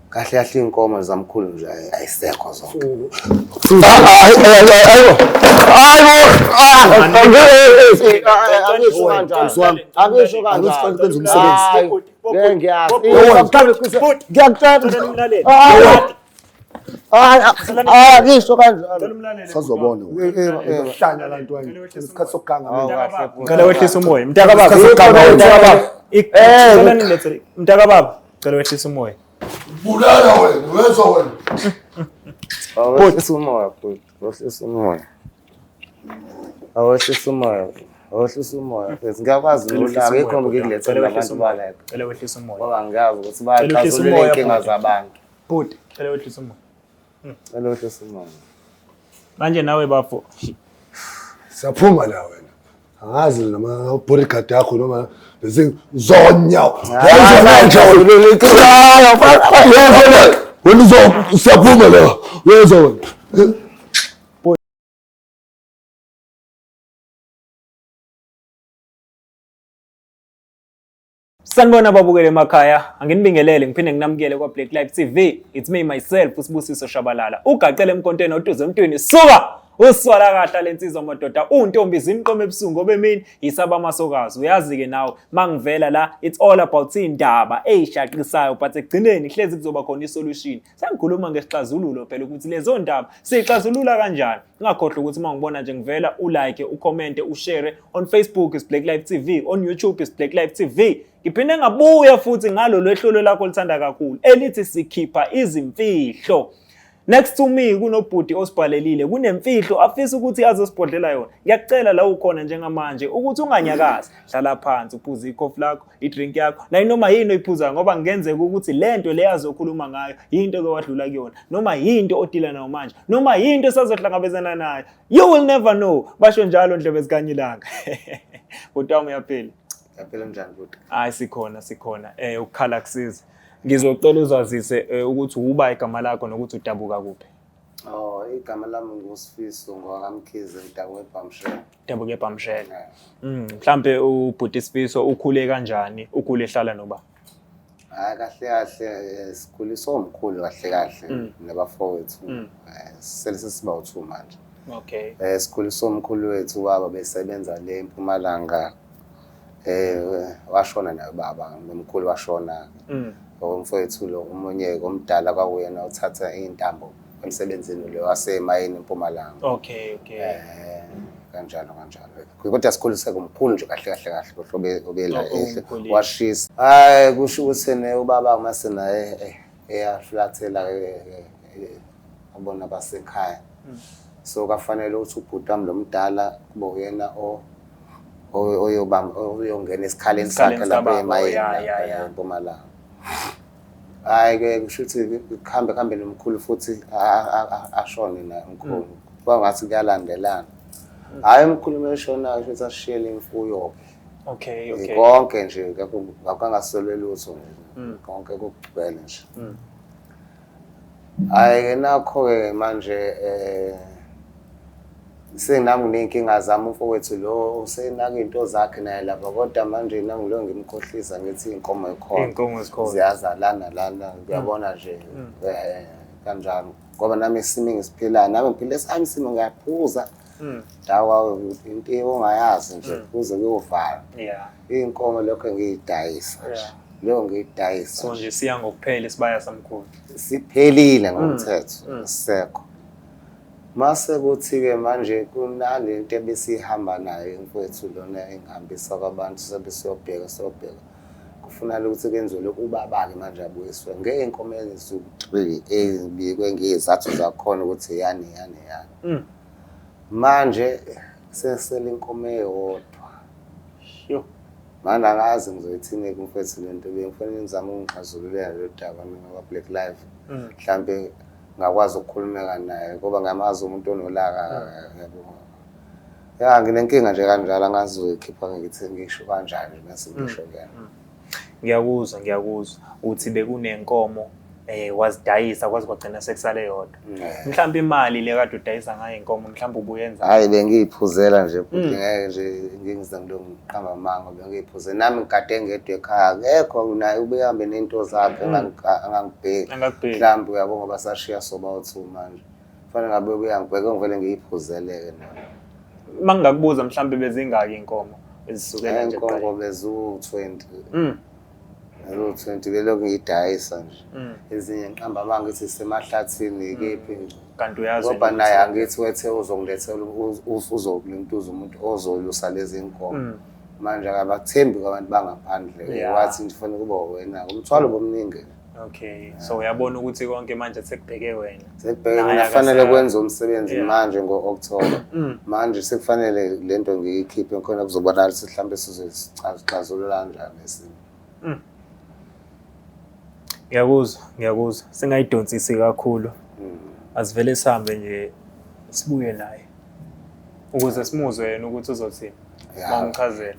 kahle kahle inkomo zamkhulu nje ayisekho zonke. Angisho kanjani. Ngisho kanjalo. Sazobona uhlanya abantu wena isikhathi sokuganga Ngicela wehlisa umoya. Mntaka baba. Mntaka baba. Ngicela wehlisa umoya. bulala wena wezwa wena Awehlisa umoya futhi. Awehlisa umoya. Awehlisa umoya. Awehlisa umoya. Ngiyakwazi ulaka ikhombe ngikulethela abantu baleka. Ngicela wehlisa umoya. Ngoba ngiyazi ukuthi bayaxazulula inkinga zabantu. Bhuti, ngicela wehlisa umoya. Ngicela wehlisa umoya. Manje nawe bafo. siyaphuma la wena angazi nama bodyguard yakho noma bese zonya wena siyaphuma la wezwa wena Sanibona babukele emakhaya anginibingelele ngiphinde nginamukele kwa Black Live TV. It's me myself uSibusiso Shabalala ugaqele emkontweni oduze emntwini suka uswala kahla lensizwa madoda untombi izimqomo ebusungu obemini isaba masokazi uyazi ke nawe mangivela la it's all about indaba eyishaqisayo but ekugcineni ihlezi kuzoba khona isolution. Sengikhuluma ngesixazululo phela ukuthi lezo ndaba sixazulula kanjani. Ngakhohlwa ukuthi mangibona nje ngivela ulike ucommente ushare on Facebook is Black Live TV, on YouTube is Black Live TV. Ngiphinde ngabuya futhi ngalo lwehlolo lakho lithanda kakhulu elithi sikhipha izimfihlo. Next to me kunobhuti osibhalelile kunemfihlo afisa ukuthi azosibhodlela yona. Ngiyakucela la ukhona njengamanje ukuthi unganyakazi, hlala phansi uphuze ikhofi lakho, idrink yakho, na noma yini oyiphuzayo ngoba ngenzeka ukuthi lento le yazokhuluma ngayo into ke wadlula kuyona, noma yinto odila nayo manje, noma yinto esazohlangabezana nayo. You will never know. Basho njalo ndlebe zikanyilanga. Kodwa wami uyaphila. Yaphela njani futhi? Hayi sikhona ukukhala kusiza. Ngizocela uzazise ukuthi uba igama lakho nokuthi udabuka kuphi. Igama lami nguSifiso ngokamkhize ngidabuke eBhamshela. Dabuke eBhamshela. Mhlambe ubhuti Sifiso ukhule kanjani? Ukhule ehlala noba? Hayi kahle kahle sikhuliswe omkhulu kahle kahle nabafowethu. Selisiba u2 manje. Okay. Sikhuliswe omkhulu wethu baba besebenza le eMpumalanga. Washona naye baba nomkhulu washona. Umfowethu lo umunye omdala kwakuyena uthatha intambo emsebenzini lo wasemayini eMpumalanga. Okay. Kanjalo. Kodwa sikhuliswe kumkhulu nje kahle kahle obela washisa. Hayi kusho ukuthi ubaba umase naye eyaflathela abona basekhaya. So kafanele ukuthi ubhuti wami lo mdala kube uyena oyongena esikhaleni sakhe lapha emayini eMpumalanga. Hayi ke kusho ukuthi kuhambe nomkhulu futhi ashone naye umkhulu. Kwangathi kuyalandelana. Hayi umkhulu meshona kusho ukuthi ashiyele imfuyo. Okay. Konke nje akangasolwe lutho nje. Konke kokugcwele nje. Hayi nakho ke manje senami nginenkinga zami umfowethu lo usenaka into zakhe naye lapha kodwa manje nangilo ngimkhohlisa ngithi inkomo ekhona ziyazalana lana uyabona nje kanjani ngoba nami isimo ngisiphila nami ngiphile esami isimo ngiyaphuza dawa into ongayazi nje kuze kuyovala inkomo lokho ngiyidayisa lo ngiyidayisa so nje siya ngokuphela isibaya samkhulu siphelile ngomthetho sekho. Mase kuthi ke manje kunale into ebesihamba nayo mfowethu lona engihambisa kwabantu sebesiyobheka kufuna ukuthi kwenziwe lokhu ubaba ke manje abuyiswe ngeenkomo eziwu3 ezibikwe ngezathu zakhona ukuthi yani manje sesele inkomo eyodwa manje angazi ngizoyithini kumfowethu lento bengifuna ngizama ungixazululela lo daba ngoba Black Live mhlambe ngakwazi ukukhulumeka naye ngoba ngamazi umuntu onolaka yabo nginenkinga nje kanjalo angazoyikhipha ngithi ngisho kanjani bese ngisho kuyena. Ngiyakuzwa uthi bekunenkomo wazidayisa kwaze kwagcina sekusale yodwa. Mhlawumbe imali le kade udayisa ngayo inkomo mhlawumbe ubuyenza. Hayi bengiyiphuzela nje futhi ngeke nje ngingize ngilomqamba mango bengiyiphuzela nami ngikade ngedwe ekhaya akekho naye ubehambe nento zakhe angangibheki mhlawumbe uyabo ngoba sashiya soba u2 manje kufanele ngabe uyangibheka ngivele ngiyiphuzeleke nami. Mangakubuza mhlawumbe bezingaki inkomo ezisukela nje eqala inkomo bezu20 20 belokhu ngiyidayisa nje ezinye ngiqamba mangithi semahlathini kephi kanti uyazi ngoba naye angithi wethe uzongilethela uzokulintuza umuntu ozolusa lezi inkomo manje akabathembi kwabantu bangaphandle wathi ngifuna kuba wena umthwalo bomningi. Okay, so uyabona ukuthi konke manje sekubheke wena. Sekubheke kufanele kwenza umsebenzi manje ngo-October. Manje sekufanele lento ngiyikhiphe khona kuzobonakala ukuthi mhlambe sizozixazulula kanjani lesimo. Ngiyakuzwa. Singayidonsisi kakhulu. Asivele sihambe nje sibuye naye. Ukuze simuzwe yena ukuthi uzothini. Mangichazela.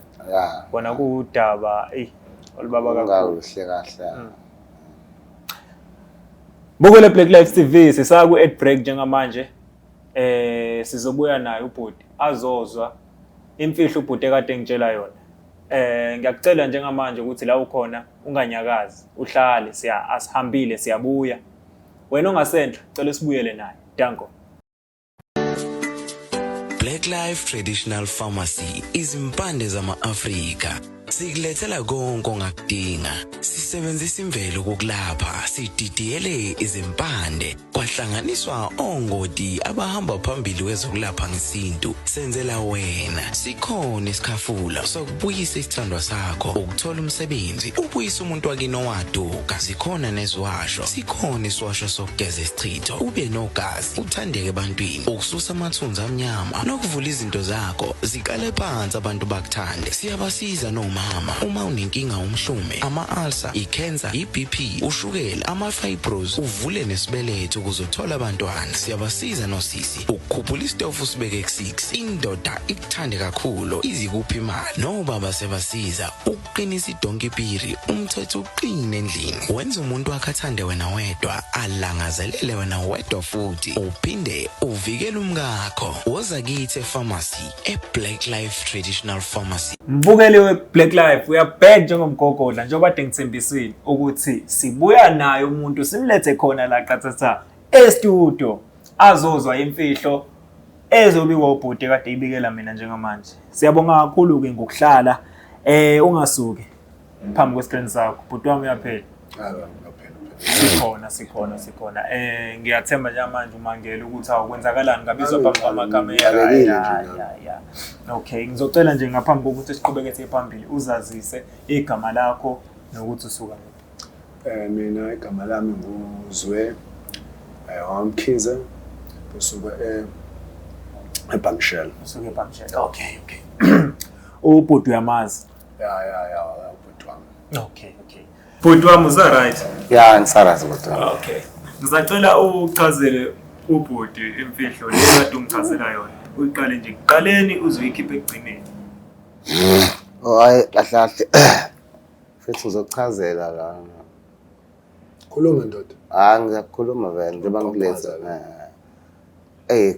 Bona kuudaba olubaba kakhulu. Kahle. Bukele Black Lives TV sisaka ku-ad break njengamanje. Sizobuya naye ubhuti azozwa imfihlo ubhuti ekade ngitshela yona. Ngiyakucela njengamanje ukuthi la ukhona unganyakazi uhlale asihambile siyabuya. Wena ongasendla cela sibuyele naye. Danko. Black Life Traditional Pharmacy izimpande zama-Afrika. Sikulethela konke ongakudinga. Sisebenzisa imvelo kokulapha, sididiyele izimpande, kwahlanganiswa ongoti abahamba phambili kwezokulapha ngesintu. Senzela wena. Sikhona isikhafula sokubuyisa isithandwa sakho, ukuthola umsebenzi, ubuyisa umuntu wakini owaduka. Sikhona neziwasho. Sikhona isiwasho sokugeza isichitho, ube nogazi, uthandeke ebantwini, ukususa amathunzi amnyama, nokuvula izinto zakho zikale phansi abantu bakuthande. Siyabasiza noma uma unenkinga umhlume, ama-ulcer, i-cancer, i-BP, ushukela, ama-fibros, uvule nesibeletho ukuzothola abantwana. Siyabasiza nosisi ukukhuphula isitofu sibeke ku6, indoda ikuthande kakhulu izikuphi imali. Nobaba sebasiza ukuqinisa idonkipiri, umthetho uqine endlini. Wenza umuntu wakhe athande wena wedwa, alangazelele wena wedwa futhi uphinde uvikele umkakho. Woza kithi epharmacy eBlack Life Traditional Pharmacy. Mbukeli we-Black Life uyabheka njengomgogodla njengoba kade ngithembisile ukuthi sibuya naye umuntu simlethe khona la qathatha e-studio azozwa imfihlo ezobiwa ubhuti kade ibikela mina njengamanje. Siyabonga kakhulu-ke ngokuhlala ungasuki phambi kwescreen sakho bhuti wami uyaphela. Sikhona. Ngiyathemba njengamanje umangela ukuthi awukwenzakalani ngabizwa phambi kwamakamera. Ya. Okay, ngizocela nje ngaphambi kokuthi siqhubeke siye phambili uzazise igama lakho nokuthi usuka ngaphi. Mina igama lami nguzwe Wamkhize usuka eBankshell. Usuka eBankshell. Okay. Ubhuti uyamazi? Ya, ubhuti wami. Okay. Bhuti wami uza right? Ya ngisarazi kodwa. Okay. Ngizacela uchazele ubhuti imfihlo le kade ungichazela yona. Uyiqale nje kuqaleni uzoyikhipha ekugcineni. Hayi kahle. Futhi uzochazela la. Khuluma ndoda. Ngiyakhuluma vele njengoba ngilethe.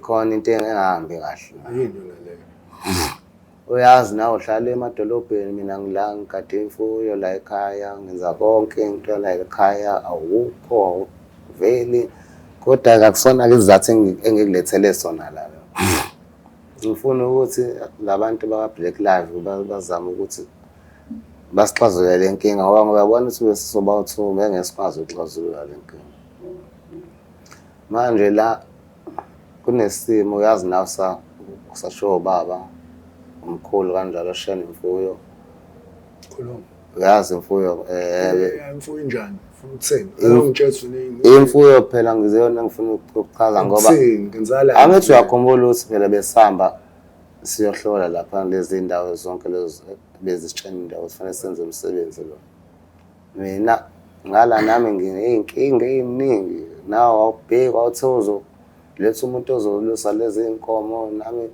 Khona into engahambi kahle. Yini yona leyo? Uyazi nawe uhlala emadolobheni mina ngila ngigade imfuyo la ekhaya ngenza konke into la ekhaya awukho vele kodwa akusona ke izathu engikulethele sona la. Ngifuna ukuthi labantu baka-Black Life bazama ukuthi basixazulule le nkinga ngoba uyabona ukuthi besizoba u2 bengesikwazi ukuxazulula le nkinga. Manje la kunesimo uyazi nawe usasho baba umkhulu kanjalo oshena imfuyo. Khuluma. Uyazi imfuyo imfuyo njani? Ufuna ukuthini? Ungitshela nini? Imfuyo phela ngizeyona ngifuna ukuchaza ngoba ngenzala. Angithi uyakhumbula ukuthi phela besihamba siyohlola lapha lezi indawo zonke lezo bezitshena indawo kufanele senze umsebenzi lo. Mina ngala nami ngineyinkinga eziningi nawe awubheka awuthozo letha umuntu ozolusa lezi inkomo nami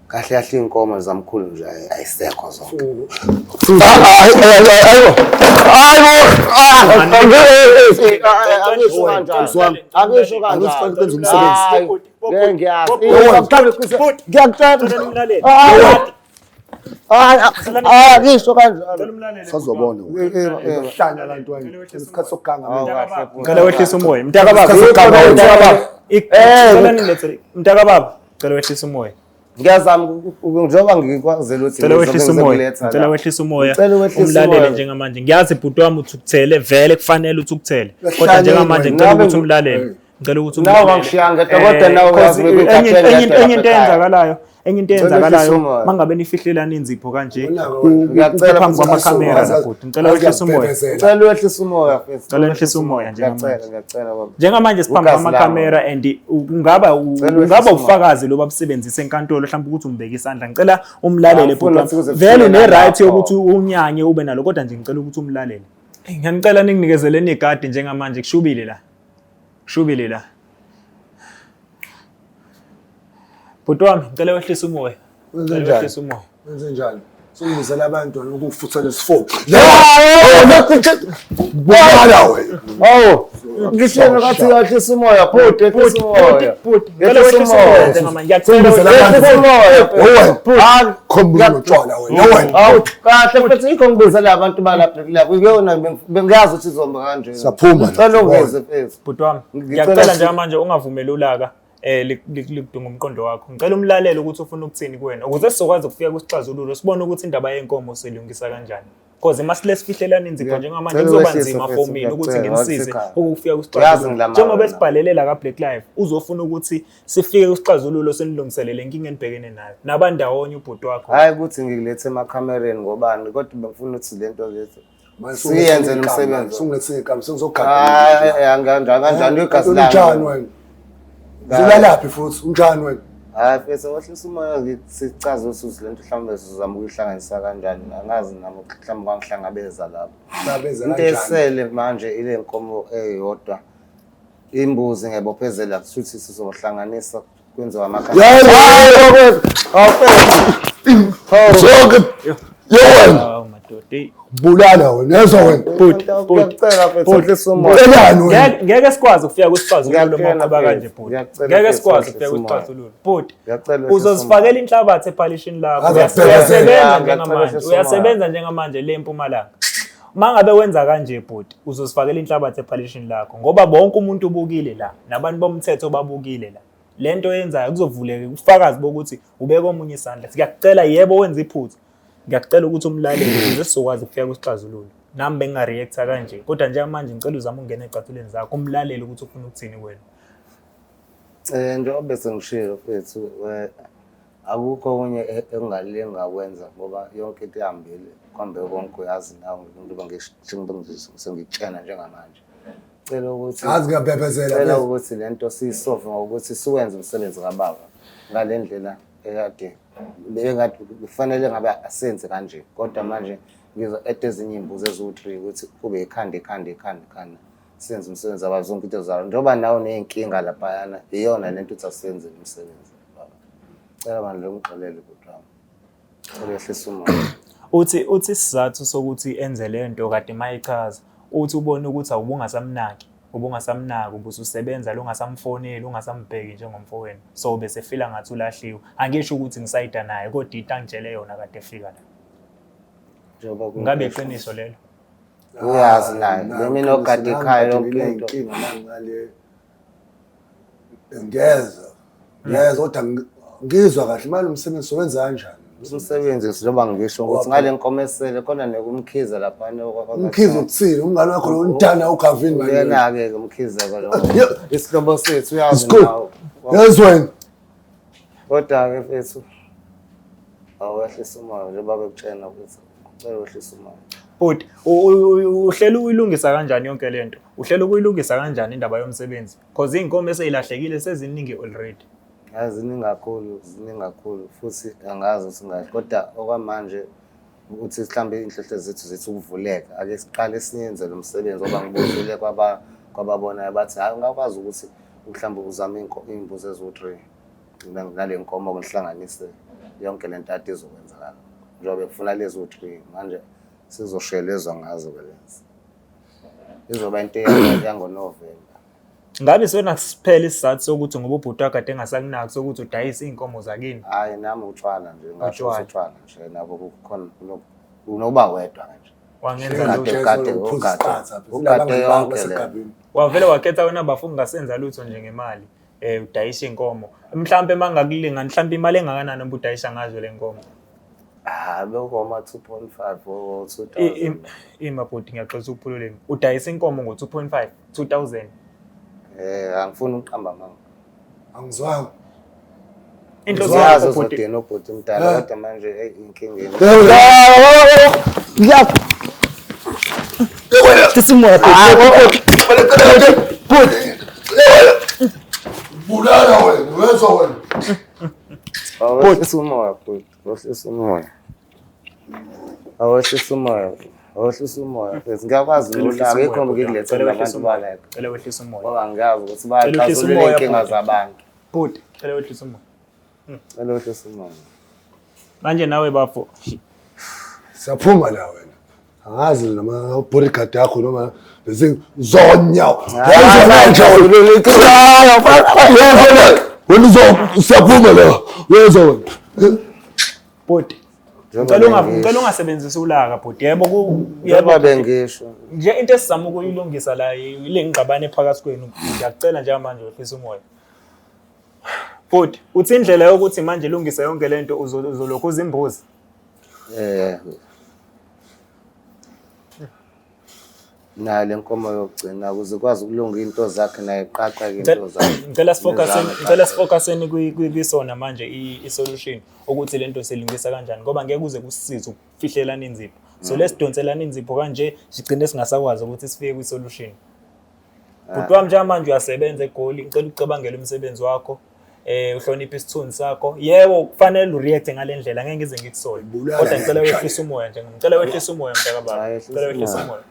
kahle kahle inkomo zamkhulu nje ayisekho zonke. Angisho kanjani. Angisho kanjani. Ngisho kanjani. Sazobona uhlanya la nto isikhathi sokuganga. Ngicela wehlisa umoya. Mntaka baba. Mntaka baba. Ngicela wehlisa umoya. Ngiyazama njengoba ngikwazela ukuthi ngicela wehlisa umoya umlaleli njengamanje ngiyazi ibhuti wami uthi ukuthele vele kufanele uthi ukuthele kodwa njengamanje ngicela ukuthi umlaleli ngicela ukuthi nawe ngishiyanga kodwa nawe uyazi enye into eyenzakalayo mangabe nifihlelana inzipho kanje phambi kwamakhamera labhuti ngicela wehlisa umoya ngicela wehlisa umoya njengamanje siphambi kwamakhamera and ungaba ufakazi loba busebenzise enkantolo mhlawumbe ukuthi umbeke isandla ngicela umlalele bhuti vele une right yokuthi unyanye ube nalo kodwa nje ngicela ukuthi umlalele ngiyanicela ninginikezele igadi njengamanje kushubile la bhuti wami ngicela wehlisa umoya Wenze njani? Sungibizela abantu ukufuthela isifo. Bukala wena. Oh, ngishilo kathi wehlisa umoya bhuti wehlisa umoya. Ngicela wehlisa umoya njengamanje ngiyacela wehlisa umoya. Khombuza utshwala wena. Awu kahle futhi ikho ngibizela abantu balapha kuyona bengiyazi ukuthi izomba kanje. Saphuma. Cela ungeze phezulu. Bhuti wami ngiyacela njengamanje ungavumeli ulaka likudunga umqondo wakho ngicela umlaleli ukuthi ufuna ukuthini kuwena ukuze sizokwazi ukufika kusixazululo sibone ukuthi indaba yenkomo silungisa kanjani because masile sifihlelana inzipho njengamanje kuzoba nzima for mina ukuthi ngimsize ukufika kusixazululo njengoba esibhalele la ka Black Life uzofuna ukuthi sifike kusixazululo senilungiselele inkinga enibhekene nayo nabandawonye ubhuti wakho hayi ukuthi ngikulethe emakhamereni ngobani kodwa bengifuna ukuthi lento lethu siyenze umsebenzi sungilethe igama sengizogada kanjani igazi lami zilalaphi futhi unjani wena hayi bese wehlisa umoya ngicaza ukuthi lento mhlawumbe sizama ukuyihlanganisa kanjani angazi nami mhlawumbe bangihlangabeza lapho into esele manje ile nkomo eyodwa imbuzi ngebophezela futhi sizohlanganisa kwenziwa amakhaya wena madodi bulala wena yezwa wena ngiyacela mfethu wehlisa umoya ngeke sikwazi ukufika kusixazululo maqaba kanje bhuti ngeke sikwazi ukufika kusixazululo bhuti uzosifakela inhlabathi epolishini lakho uyasebenza njengamanje le Mpumalanga mangabe wenza kanje bhuti uzosifakela inhlabathi epolishini lakho ngoba bonke umuntu ubukile la nabantu bomthetho babukile la lento yenzayo kuzovuleka ufakazi bokuthi ubeka omunye isandla siyakucela yebo wenza iphutha ngiyacela ukuthi umlaleli ukuze sizokwazi ukufika kusixazululo nami bengingareacta kanje kodwa njengamanje ngicela uzame ungena ecathuleni zakho umlaleli ukuthi ufuna ukuthini kuwena njengoba sengishilo mfethu akukho okunye engakwenza ngoba yonke into ihambile kwambe konke uyazi nawe into sengitshena njengamanje cela ukuthi ngiyabhebhezela ukuthi lento siyisolve ngokuthi siwenze umsebenzi kababa ngalendlela ekade engathi kufanele ngabe asenze kanje kodwa manje ngizo ezinye imbuzi ezu3 ukuthi kube ikhanda senze umsebenzi abazonke into zalo njengoba nawo nenkinga lapha yana iyona lento uthi asenze umsebenzi baba cela manje ngixolele kodwa uyehlisa umoya uthi isizathu sokuthi enze lento kade mayichaza uthi ubone ukuthi ubungasamnaki ubususebenza longasamfoneli ungasambheki njengomfowenu so bese feel ngathi ulahliwe angisho ukuthi ngisayida naye kodwa itangitshele yona kade efika la njengoba ngabe iqiniso lelo uyazi naye mina ogade ekhaya yonke into ngale ngeza kodwa ngizwa kahle manje umsebenzi sowenza kanjani umsebenzi njengoba ngisho ukuthi ngale nkomesele khona nekumkhiza lapha umkhiza uthini umngane wakho untana uGavin manje yena ke umkhiza kwalo isihlobo sethu uyazi nawo yezweni kodwa ke mfethu awehlisa umoya njengoba bekutshena ukuthi cela wehlisa umoya but uhlela uyilungisa kanjani yonke lento uhlela ukuyilungisa kanjani indaba yomsebenzi because inkomo eseyilahlekile seziningi already ziningi kakhulu futhi angazi ukuthi ngathi kodwa okwamanje ukuthi mhlambe inhlehle zethu ukuvuleka ake siqale siyenze lo msebenzi oba ngibuzile kwababona bathi hayi ungakwazi ukuthi mhlambe uzame imbuzi ezu3 nale nkomo ngihlanganise yonke le nto ade izokwenzakala njengoba kufuna lezi u-3 manje sizoshelezwa ngazo ke lezi izoba into yangoNovember. Ngabe sona siphela isizathu sokuthi ngoba ubhuti wakhe ade engasakunaki sokuthi udayise iy'nkomo zakini? Hayi nami utshwala nje ngasho utshwala nje nabo kukhona unoba wedwa nje. Wangenza ugade yonke le. Wavele wakhetha wena bafunga ngasenza lutho nje ngemali udayisha inkomo. Mhlambe mangakulinga mhlambe imali engakanani ubudayisha ngazo le nkomo? Bekoma 2.5 or 2000. Imabhodi ngiyaxolisa ukuphululeni. Udayisa inkomo ngo 2.5 2000. Angifuni uqamba manga. Angizwanga. Into zazo zodena ubhuti umdala kodwa manje inkingeni. Bulala wena, wezwa wena. Awuhlisa umoya bhuti, awuhlisa umoya. Awuhlisa umoya. Awuhlisa umoya. Ngiyakwazi ulaka ikhomba ngilethele abantu baleka. Cela wehlisa umoya. Ngoba ngiyazi ukuthi bayaxazulula inkinga zabantu. Bhuti, cela wehlisa umoya. Cela wehlisa umoya. Manje nawe bafo. Siyaphuma la wena. Angazi nama bodyguard yakho noma bese zonyawo. Wena nje wena siyaphuma la. Wezwa wena. Bhuti. Ngicela ungasebenzisi ulaka bhuti. Yebo bengisho. Nje into esizama ukuyilungisa la ile ngqabane phakathi kwenu. Ngiyacela nje manje wehlisa umoya. Bhuti, uthi indlela yokuthi manje ilungise yonke lento uzolokhu uzimbuzi. Nayo le nkomo yokugcina ukuze ukwazi ukulunga into zakhe naye iqaqa ke into zakhe. Ngicela sifocuseni kwisona manje i-solution ukuthi lento selungisa kanjani ngoba ngeke kuze kusisize ukufihlelana inzipho. So lesidonselana inzipho kanje sigcine singasakwazi ukuthi sifike kwi-solution. Bhuti wami manje uyasebenza eGoli, ngicela ucabangele umsebenzi wakho. Uhlonipha isithunzi sakho. Yebo kufanele ureact ngale ndlela ngeke ngize ngikusole. Kodwa ngicela wehlisa umoya nje. Ngicela wehlisa umoya mntaka baba. Ngicela wehlisa umoya.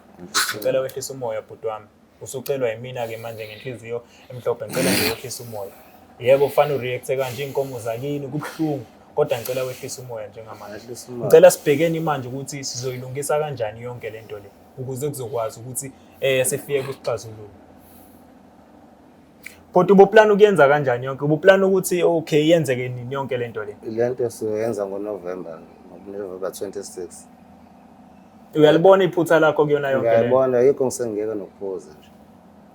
Ngicela wehlisa umoya bhuti wami. Usucelwa yimina ke manje ngenhliziyo emhlophe. Ngicela nje wehlisa umoya. Yebo kufanele ureact kanje inkomo zakini kubuhlungu. Kodwa ngicela wehlisa umoya njengamanje. Ngicela sibhekeni manje ukuthi sizoyilungisa kanjani yonke lento le ukuze kuzokwazi ukuthi sifike kusixazululo. Kodwa ubuplan ukuyenza kanjani yonke? Ubuplan ukuthi okay yenzeke nini yonke lento le? Lento siyenza ngoNovember 26. Uyalibona iphutha lakho kuyona yonke le? Ngiyabona yikho ngisengeke nokuphuza nje.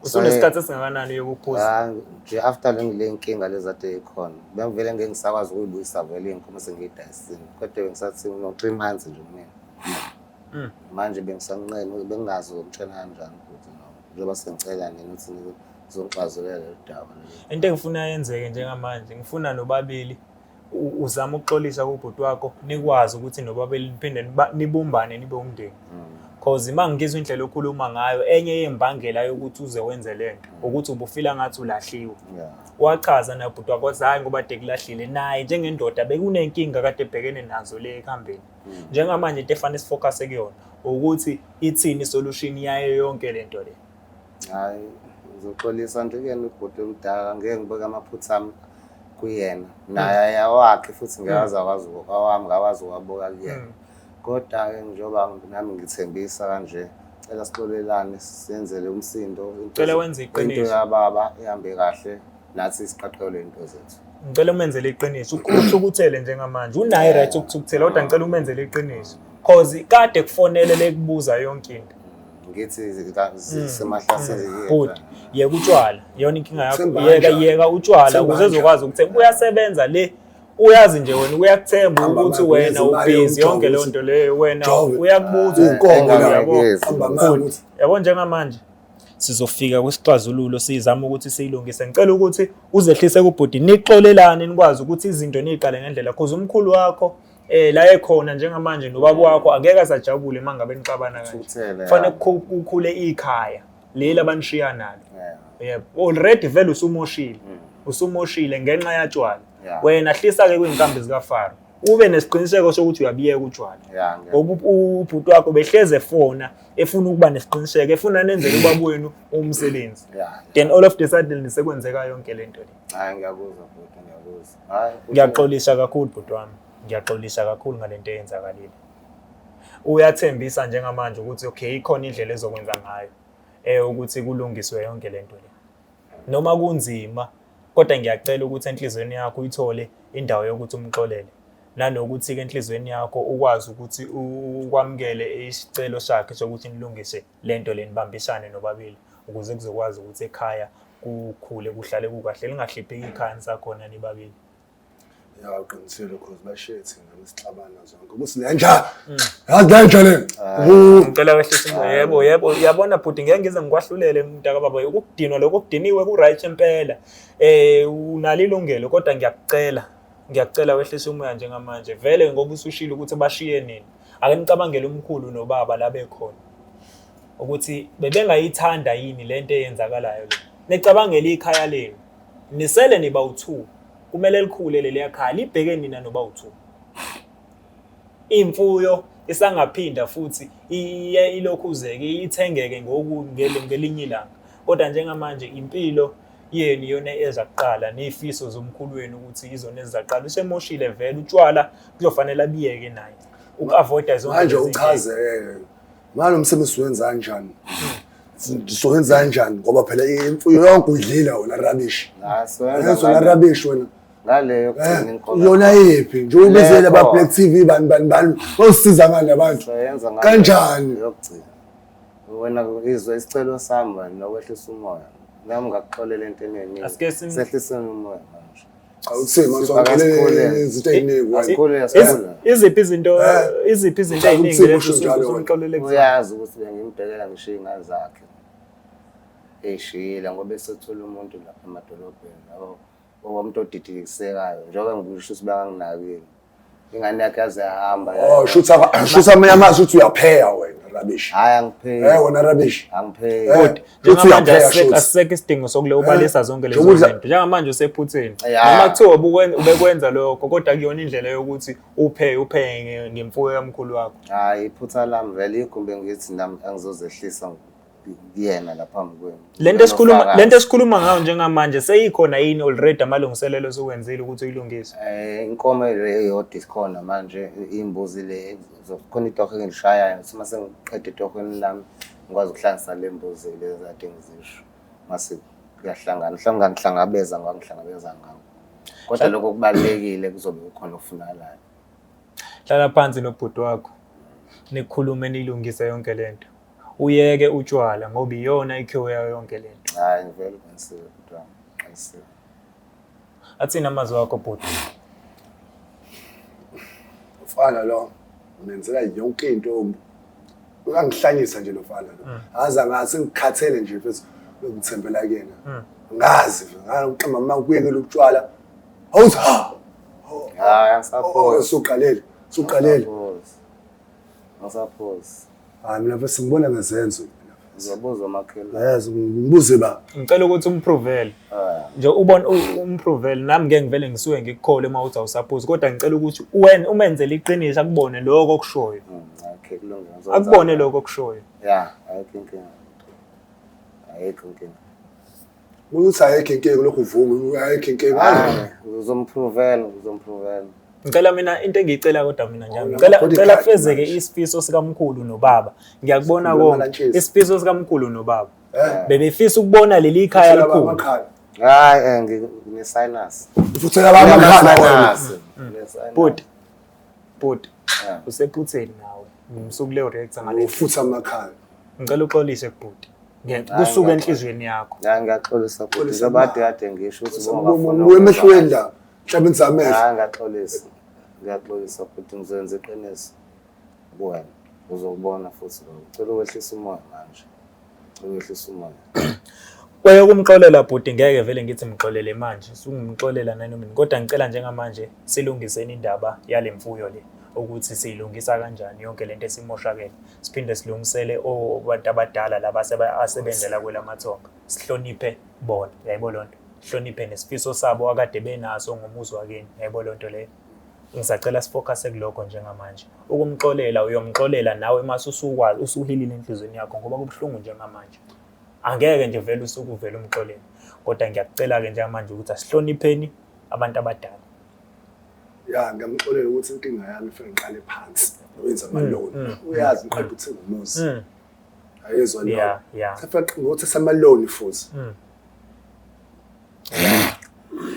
Usunesikhathi esingakanani yokuphuza? Nje after le nkinga lezade ikhona. Bengivele ngeke ngisakwazi ukuyibuyisa vele inkomo sengiyidayisile. Kodwa bengisathi no 3 months nje mina. Manje bengisanqene bengazi umtshela kanjani ukuthi no. Njengoba sengicela nina ukuthi zoxazulela udaba. Into engifuna yenzeke njengamanje ngifuna nobabili uzama ukuxolisa kubhuti wakho nikwazi ukuthi nobabili niphinde nibumbane nibe umndeni. Cause mangizwe indlela okhuluma ngayo enye yembangela yokuthi uze wenze lento ukuthi ubufila ngathi ulahliwe. Wachaza nabhuti wakho hayi ngoba de kulahlile naye njengendoda bekunenkinga kade ebhekene nazo le ekhambeni. Njengamanje into efanele sifocus kuyona ukuthi ithini isolution yayo yonke lento le. Hayi uzoxolisa nje kuyena ubhuti omdala ngeke ngibeke amaphutha ami kuyena naye yawakhe futhi ngiyazi akwazi awami ngawazi wabuka kuyena. Kodwa ke njengoba nami ngithembisa kanje cela sixolelane senzele umsindo Cela wenze iqiniso. Into yababa ihambe kahle nathi siqaqele into zethu. Ngicela umenzele iqiniso ukuthukuthele njengamanje unayi right ukuthukuthela kodwa ngicela umenzele iqiniso cause kade kufonele lekubuza yonke into. Ngithi semahlaseli Bhuti yeka utshwala yona inkinga yakho yeka utshwala ukuze ezokwazi ukuthenga uyasebenza le uyazi nje wena uyakuthemba ukuthi wena ubhizi yonke le nto leyo wena uyakubuza inkongo yabo. Yabo njengamanje sizofika kwisixazululo sizama ukuthi siyilungise. Ngicela ukuthi uzehlise kubhuti nixolelane nikwazi ukuthi izinto niqale ngendlela cause umkhulu wakho la ekhona njengamanje nobaba wakho angeke asajabule mangabe niqabana kanje. Kufanele ukukhule ikhaya leli abanishiya nalo. Yebo already vele usumoshile ngenxa yatshwala. Wena hlisa ke kwinkambi zikaFaro ube nesiqiniseko sokuthi uyabiyeka utshwala. Ubhuti wakho behleze efona efuna ukuba nesiqiniseko efuna nenzele ubaba wenu umsebenzi. Then all of the sudden nisekwenzeka yonke lento le. Hayi ngiyakuzwa bhuti ngiyakuza. Hayi ngiyaxolisa kakhulu bhuti wami. Ngiyaxolisa kakhulu ngalento eyenzakalile. Uyathembisa njengamanje ukuthi okay ikhona indlela ezokwenza ngayo ukuthi kulungiswe yonke lento le. Noma kunzima kodwa ngiyacela ukuthi enhlizweni yakho uyithole indawo yokuthi umxolele. Nanokuthi ke enhlizweni yakho ukwazi ukuthi ukwamukele isicelo sakhe sokuthi nilungise lento le nibambisane nobabili ukuze kuzokwazi ukuthi ekhaya kukhule kuhlale kukahle lingahlipheki ikhaya nisakhona nibabili. Ya uqinisile because bashethi namisixabana zonke ukuthi nenja yazi nenja le Ngicela wehlisa imoya yebo uyabona bhuti ngeke ngize ngikwahlulele mntaka baba ukudinwa lokho kudiniwe ku right impela unalo ilungelo kodwa ngiyacela wehlisa umoya njengamanje vele ngoba usushilo ukuthi bashiye nini ake nicabangele umkhulu nobaba la bekhona ukuthi bebengayithanda yini lento eyenzakalayo le nicabangele ikhaya lenu nisele niba u2 kumele likhule leli ekhaya libheke nina noba u2 imfuyo isangaphinda futhi ilokhuzeke ithengeke ngelinye ilanga kodwa njengamanje impilo yenu yona ezakuqala nezifiso zomkhulu wenu ukuthi izona ezaqala usemoshile vele utshwala kuzofanele abiyeke naye ukavoida zonke manje uchaze manje umsebenzi wenza kanjani sowenza kanjani ngoba phela imfuyo yonke udlila wena rubbish yena rubbish wena ngaleyo kugcina inkomo yona yipi nje ubizele ba Black TV bani osisiza ngale abantu kanjani yokugcina wena izwe isicelo sami wena nokwehlisa umoya nami ngakuxolela into eningi sehlisa umoya manje awuthema sonke izinto eziningi iziphi izinto eziningi lesizomxolele uyazi ukuthi bengimbhekela ngisho ingane zakhe eshila ngoba esethola umuntu lapha emadolobheni yabo umuntu odidikisekayo njengoba ngisho ukuthi banginakile ingane yakhe yaze yahamba shutha amanye amazwi uthi uyapheya wena rubbish hayi angipheyi wena rubbish angipheyi good njengamanje asiseke isidingo sokule ubalisa zonke lezo zinto njengamanje usephutheni noma kuthiwa ubekwenza lokho kodwa kuyona indlela yokuthi uphe ngemfuyo yamkhulu wakho hayi iphutha lami vele igumbe ngithi nami angizozehlisa kuyena lapha kwenu lento esikhuluma ngayo njengamanje seyikhona yini already amalungiselelo sokwenzile ukuthi uyilungise inkomo eyodwa isikhona manje imbuzi le zokhona itoho engishayayo sima sengiqede itohweni lami ngikwazi ukuhlangisa le mbuzi lezi kade ngizisho mase kuyahlangana ngihlangabeza ngawo kodwa lokho kubalekile kuzobe kukhona okufunalayo hlala phansi nobhuti wakho nikhulume nilungise yonke lento uyeke utshwala ngoba iyona ikhiwo yayo yonke lento hayi ngivele ngisile kodwa ngisile athina amazwi akho bhuti ufana lo unenzela yonke into uyangihlanyisa nje lo fana lo aza ngase ngikhathele nje futhi ngithembela kuyena ngazi ngaqamba mama kuyekela ukutshwala awuthi hayi angisaphoza suqalele ngisaphoza mina bese ngibona ngezenzo ngizobuza umakhelwane yes ngibuze ba ngicela ukuthi umpruvele nje ubona umpruvele nami ngeke ngivele ngisuke ngikukhole uma uthi awusuppose kodwa ngicela ukuthi wena umenzele iqiniso akubone lokho okushoyo okay kulungile akubone lokho okushoyo yeah ayikho inkinga uthi ayikho inkinga lokho uvuma ayikho inkinga uzomprovela ngicela mina into engiyicela kodwa mina njalo ngicela kufezeke isifiso sikamkhulu nobaba ngiyakubona konke isifiso sikamkhulu nobaba bebefisa ukubona leli ikhaya likhulu hayi ngine-sinus ufuthela abamakhaya bhuti usephutheni nawe ngimsuku le reactor ngale ufutha amakhaya ngicela uxolise kubhuti kusuka enhlizweni yakho ngiyaxolisa bhuti njengoba kade ngisho ukuthi wemehlweni la mhlawumbe ngizamehlo ngiyaxolisa futhi ngizenza iqiniso kuwena uzokubona futhi ucela ukwehlisa umoya manje ukwehlisa umoya kwaye ukumxolela bhuti ngeke vele ngithi mxolele manje sungimxolela nanoma kodwa ngicela njengamanje silungiseni indaba yale mfuyo le ukuthi siyilungisa kanjani yonke lento esimoshakele siphinde silungisele abantu abadala laba asebenzela kwelamathonga sihloniphe bona yayibo lonto sihloniphe nesifiso sabo akade benaso ngomuzi wakeni yayibo lonto le ngisacela sifocus kuloko njengamanje ukumxolela uyomxolela nawe mase usukwazi usuhilile enhlizweni yakho ngoba kubhlungu njengamanje angeke nje vele usukuvela umxolela kodwa ngiyakucela ke njengamanje ukuthi asihlonipheni abantu abadala ya ngamxolela ukuthi inkinga yami ifike ngiqale phansi wenza amaloni uyazi ngiqeda ukuthenga umuzi ayezwa lo sefaka ngokuthi samaloni futhi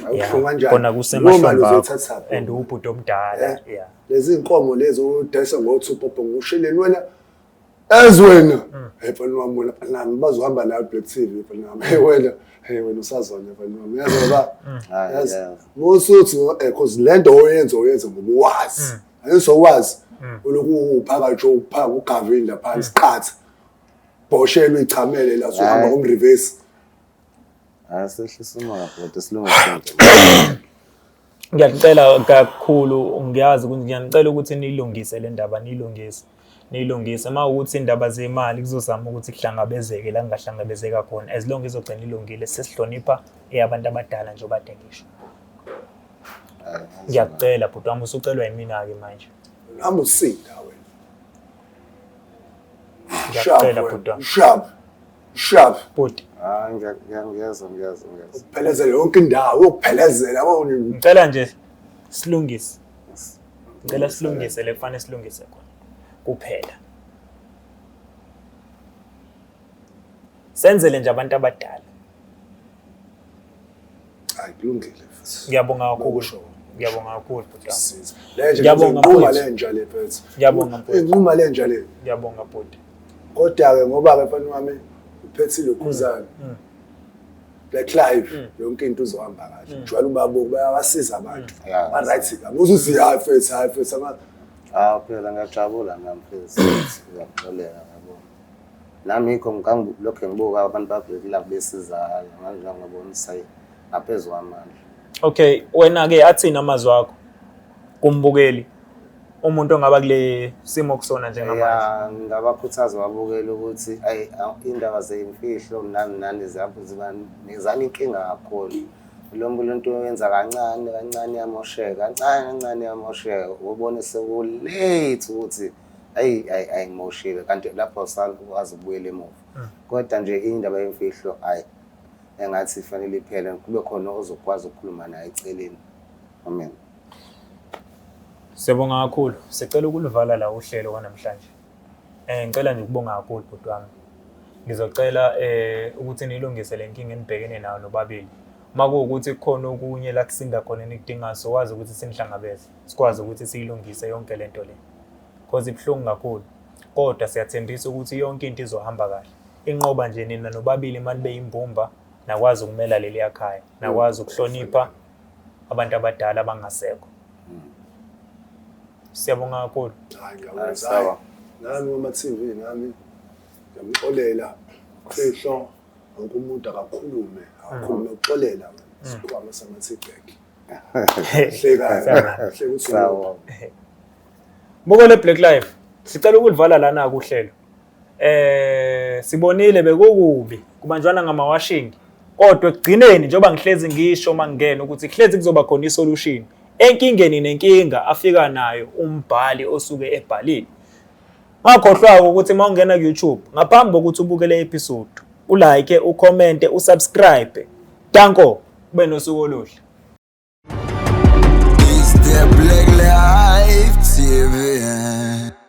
awuhlunga kanjani kona kusemahlombe akho and ubhuti omdala lezi inkomo lezi udayisa ngo2 popo ngusheleni wena ezwena mfana wami wena nami bazohamba nayo Black TV mfana wami wena wena usazona mfana wami yazoba yazi musuthi because lento oyenza ngobuwazi ayisowazi uloku uphaka nje uphaka ugavini lapha isiqhatha boshelwe ichamele la sohamba ngomreverse asehlisa umoya kodwa silungise ngiyacela kakhulu ngiyazi ukuthi ngiyanicela ukuthi nilungise le ndaba nilungise mawukuthi indaba zemali kuzozama ukuthi kuhlangabezeke la kungahlangabezeka khona as long izogcina ilungile sesihlonipha eyabantu abadala nje obade ngisho ngiyacela bhuti wami usucelwa yimina ke manje nami usinda wena ngiyacela bhuti wami sharp bhuti ngiyazwa uphelezele yonke indawo ukuphelezela yabona ngicela nje silungise ngicela silungise le kufanele silungise khona kuphela senzele nje abantu abadala hayi kulungile futhi ngiyabonga kakhulu ngiyabonga kakhulu bhuti ngiyabonga uma lenja le futhi ngiyabonga bhuti uma lenja le ngiyabonga bhuti kodwa ke ngoba ke mfana wami uphethile ukhuzana Black Live yonke into uzohamba kahle jwala ubabo bayabasiza abantu ba right kamuzu siyafe ama phela ngiyajabula ngamphezulu ngiyaqolela yabo nami ikho ngilokho ngibuka abantu ba Black Live besizayo manje ngabona isayi ngaphezulu amandla okay wena ke athina amazwi akho kumbukeli umuntu ongaba kule simo kusona njengamanje ngabakhuthaza wabukela ukuthi indaba zeyimfihlo nani zapho ziba nezana inkinga kakhulu lo muntu oyenza kancane yamosheka kancane yamosheka ubone sekulate ukuthi ayimoshile kanti lapho sakwazi ukubuyela emuva kodwa nje indaba yemfihlo engathi ifanele iphele kube khona ozokwazi ukukhuluma naye eceleni amen. Siyabonga kakhulu. Sicela ukulivala la uhlelo kwanamhlanje. Ngicela nje ukubonga kakhulu bhuti wami. Ngizocela ukuthi nilungise le nkinga enibhekene nayo nobabili. Makuwukuthi kukhona okunye la kusinda khona nikudinga sokwazi ukuthi sinihlangabeze. Sikwazi ukuthi siyilungise yonke lento le. Because ibhlungu kakhulu. Kodwa siyathembisa ukuthi yonke into izohamba kahle. Inqoba nje nina nobabili manje beyimbumba nakwazi ukumela leli yakhaya. Nakwazi ukuhlonipha abantu abadala abangasekho. Siyabonga kakhulu. Sawa. Nami uma TV nami ngiyamxolela fihlo ukumuntu akakhulume ukuxolela sikhwama samathibheki. Hleka sawa. Mokole Black Live sicela ukulivala lana kuhlelo. Sibonile bekukubi kubanjwana ngamawashing kodwa ekugcineni njengoba ngihlezi ngisho mangena ukuthi kuhlezi kuzoba khona isolution. Enkingeni nenkinga afika nayo umbhali osuke ebhalile. Ngakhohlwa ukuthi mawungena ku YouTube ngaphambi kokuthi ubukele episode, ulike, ucommente, usubscribe. Danko, kube nosuku oluhle. It's the Black Live TV.